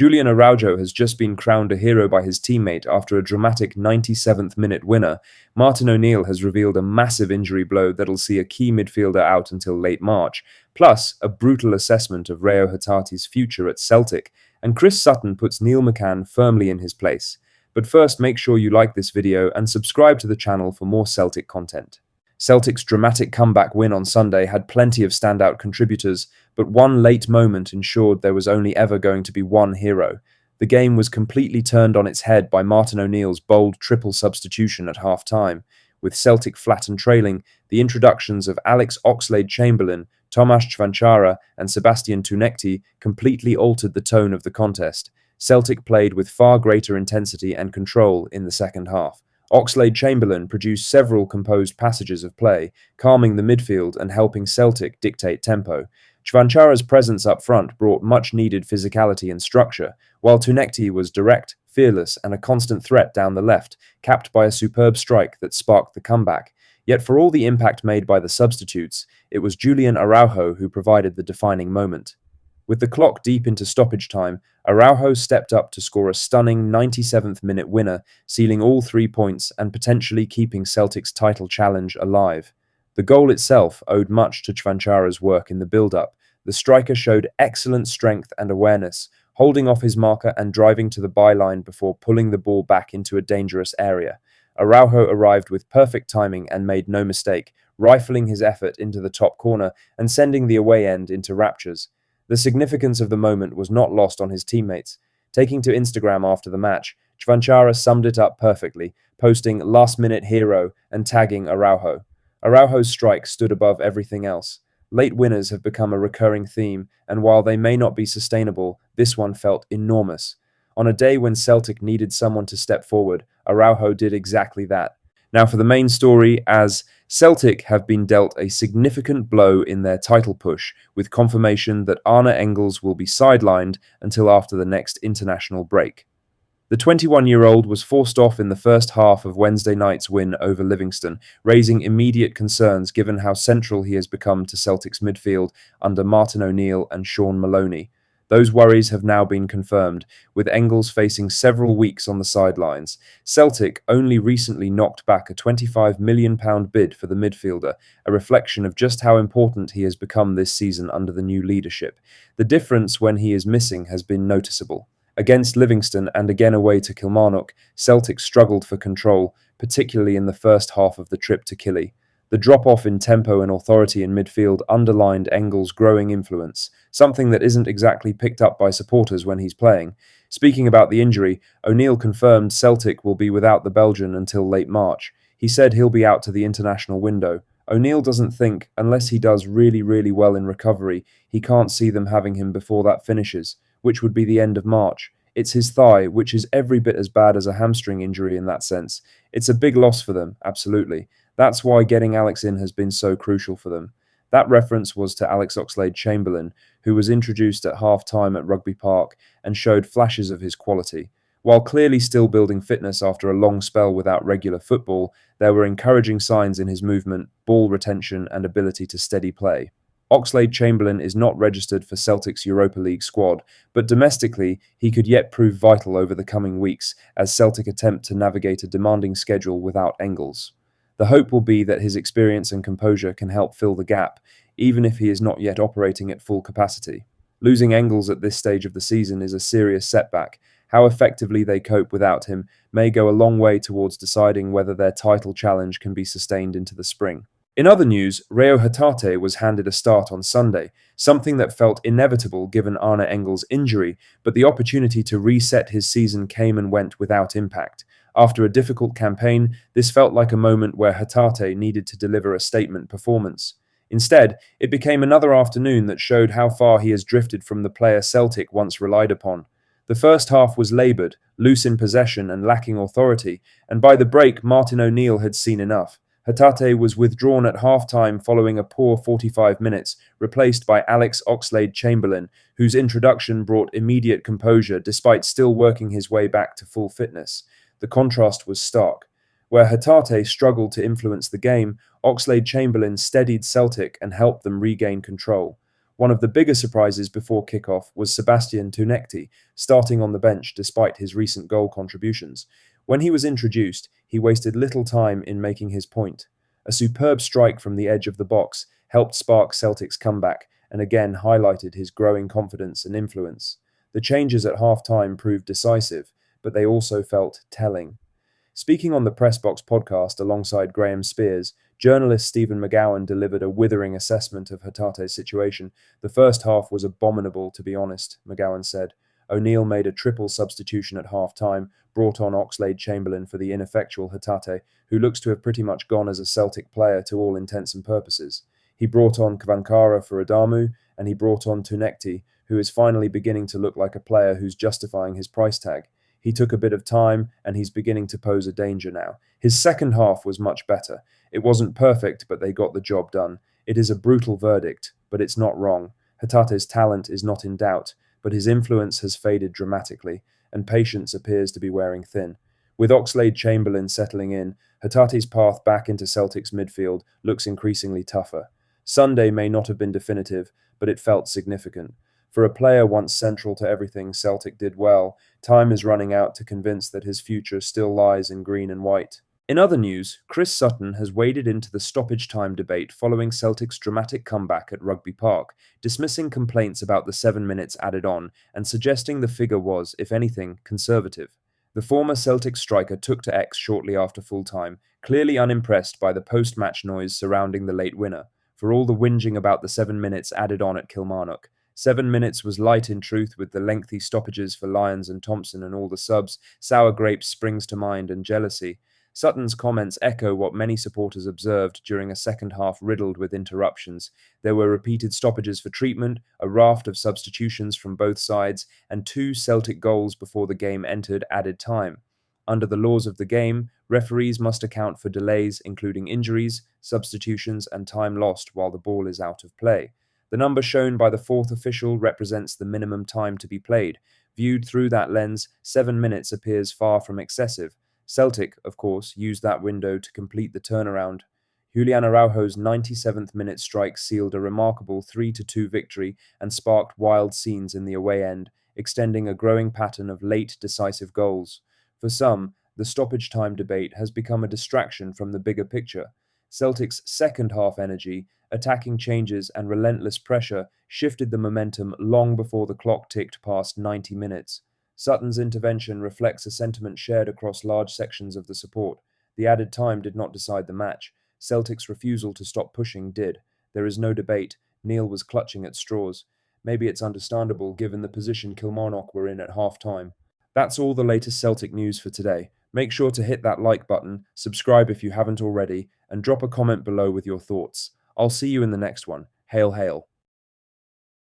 Julian Araujo has just been crowned a hero by his teammate after a dramatic 97th minute winner. Martin O'Neill has revealed a massive injury blow that'll see a key midfielder out until late March, plus a brutal assessment of Reo Hatate's future at Celtic, and Chris Sutton puts Neil McCann firmly in his place. But first, make sure you like this video and subscribe to the channel for more Celtic content. Celtic's dramatic comeback win on Sunday had plenty of standout contributors, but one late moment ensured there was only ever going to be one hero. The game was completely turned on its head by Martin O'Neill's bold triple substitution at half-time. With Celtic flat and trailing, the introductions of Alex Oxlade-Chamberlain, Tomasz Cvanchara and Sebastian Tunekti completely altered the tone of the contest. Celtic played with far greater intensity and control in the second half. Oxlade-Chamberlain produced several composed passages of play, calming the midfield and helping Celtic dictate tempo. Cvanchara's presence up front brought much-needed physicality and structure, while Tunekti was direct, fearless and a constant threat down the left, capped by a superb strike that sparked the comeback. Yet for all the impact made by the substitutes, it was Julian Araujo who provided the defining moment. With the clock deep into stoppage time, Araujo stepped up to score a stunning 97th minute winner, sealing all 3 points and potentially keeping Celtic's title challenge alive. The goal itself owed much to Cvanchara's work in the build-up. The striker showed excellent strength and awareness, holding off his marker and driving to the byline before pulling the ball back into a dangerous area. Araujo arrived with perfect timing and made no mistake, rifling his effort into the top corner and sending the away end into raptures. The significance of the moment was not lost on his teammates. Taking to Instagram after the match, Cvanchara summed it up perfectly, posting "last-minute hero" and tagging Araujo. Araujo's strike stood above everything else. Late winners have become a recurring theme, and while they may not be sustainable, this one felt enormous. On a day when Celtic needed someone to step forward, Araujo did exactly that. Now for the main story, as Celtic have been dealt a significant blow in their title push, with confirmation that Arne Engels will be sidelined until after the next international break. The 21-year-old was forced off in the first half of Wednesday night's win over Livingston, raising immediate concerns given how central he has become to Celtic's midfield under Martin O'Neill and Sean Maloney. Those worries have now been confirmed, with Engels facing several weeks on the sidelines. Celtic only recently knocked back a £25 million bid for the midfielder, a reflection of just how important he has become this season under the new leadership. The difference when he is missing has been noticeable. Against Livingston and again away to Kilmarnock, Celtic struggled for control, particularly in the first half of the trip to Killie. The drop-off in tempo and authority in midfield underlined Engels' growing influence, something that isn't exactly picked up by supporters when he's playing. Speaking about the injury, O'Neill confirmed Celtic will be without the Belgian until late March. He said he'll be out to the international window. O'Neill doesn't think, unless he does really well in recovery, he can't see them having him before that finishes, which would be the end of March. It's his thigh, which is every bit as bad as a hamstring injury in that sense. It's a big loss for them, absolutely. That's why getting Alex in has been so crucial for them. That reference was to Alex Oxlade-Chamberlain, who was introduced at half-time at Rugby Park and showed flashes of his quality. While clearly still building fitness after a long spell without regular football, there were encouraging signs in his movement, ball retention and ability to steady play. Oxlade-Chamberlain is not registered for Celtic's Europa League squad, but domestically he could yet prove vital over the coming weeks as Celtic attempt to navigate a demanding schedule without Engels. The hope will be that his experience and composure can help fill the gap, even if he is not yet operating at full capacity. Losing Engels at this stage of the season is a serious setback. How effectively they cope without him may go a long way towards deciding whether their title challenge can be sustained into the spring. In other news, Reo Hatate was handed a start on Sunday, something that felt inevitable given Arne Engels' injury, but the opportunity to reset his season came and went without impact. After a difficult campaign, this felt like a moment where Hatate needed to deliver a statement performance. Instead, it became another afternoon that showed how far he has drifted from the player Celtic once relied upon. The first half was laboured, loose in possession and lacking authority, and by the break Martin O'Neill had seen enough. Hatate was withdrawn at half-time following a poor 45 minutes, replaced by Alex Oxlade-Chamberlain, whose introduction brought immediate composure despite still working his way back to full fitness. The contrast was stark. Where Hatate struggled to influence the game, Oxlade-Chamberlain steadied Celtic and helped them regain control. One of the bigger surprises before kickoff was Sebastian Tunekti, starting on the bench despite his recent goal contributions. When he was introduced, he wasted little time in making his point. A superb strike from the edge of the box helped spark Celtic's comeback and again highlighted his growing confidence and influence. The changes at half-time proved decisive, but they also felt telling. Speaking on the Press Box podcast alongside Graham Spears, journalist Stephen McGowan delivered a withering assessment of Hatate's situation. The first half was abominable, to be honest, McGowan said. O'Neill made a triple substitution at half-time, brought on Oxlade-Chamberlain for the ineffectual Hatate, who looks to have pretty much gone as a Celtic player to all intents and purposes. He brought on Kvankara for Adamu, and he brought on Tunekti, who is finally beginning to look like a player who's justifying his price tag. He took a bit of time, and he's beginning to pose a danger now. His second half was much better. It wasn't perfect, but they got the job done. It is a brutal verdict, but it's not wrong. Hatate's talent is not in doubt, but his influence has faded dramatically, and patience appears to be wearing thin. With Oxlade-Chamberlain settling in, Hatate's path back into Celtic's midfield looks increasingly tougher. Sunday may not have been definitive, but it felt significant. For a player once central to everything Celtic did well, time is running out to convince that his future still lies in green and white. In other news, Chris Sutton has waded into the stoppage time debate following Celtic's dramatic comeback at Rugby Park, dismissing complaints about the 7 minutes added on and suggesting the figure was, if anything, conservative. The former Celtic striker took to X shortly after full-time, clearly unimpressed by the post-match noise surrounding the late winner. For all the whinging about the 7 minutes added on at Kilmarnock, 7 minutes was light in truth with the lengthy stoppages for Lyons and Thompson and all the subs. Sour grapes springs to mind and jealousy. Sutton's comments echo what many supporters observed during a second half riddled with interruptions. There were repeated stoppages for treatment, a raft of substitutions from both sides, and 2 Celtic goals before the game entered added time. Under the laws of the game, referees must account for delays including injuries, substitutions, and time lost while the ball is out of play. The number shown by the fourth official represents the minimum time to be played. Viewed through that lens, 7 minutes appears far from excessive. Celtic, of course, used that window to complete the turnaround. Julian Araujo's 97th minute strike sealed a remarkable 3-2 victory and sparked wild scenes in the away end, extending a growing pattern of late decisive goals. For some, the stoppage time debate has become a distraction from the bigger picture. Celtic's second half energy, attacking changes and relentless pressure shifted the momentum long before the clock ticked past 90 minutes. Sutton's intervention reflects a sentiment shared across large sections of the support. The added time did not decide the match. Celtic's refusal to stop pushing did. There is no debate. Neil was clutching at straws. Maybe it's understandable given the position Kilmarnock were in at half-time. That's all the latest Celtic news for today. Make sure to hit that like button, subscribe if you haven't already, and drop a comment below with your thoughts. I'll see you in the next one. Hail, hail.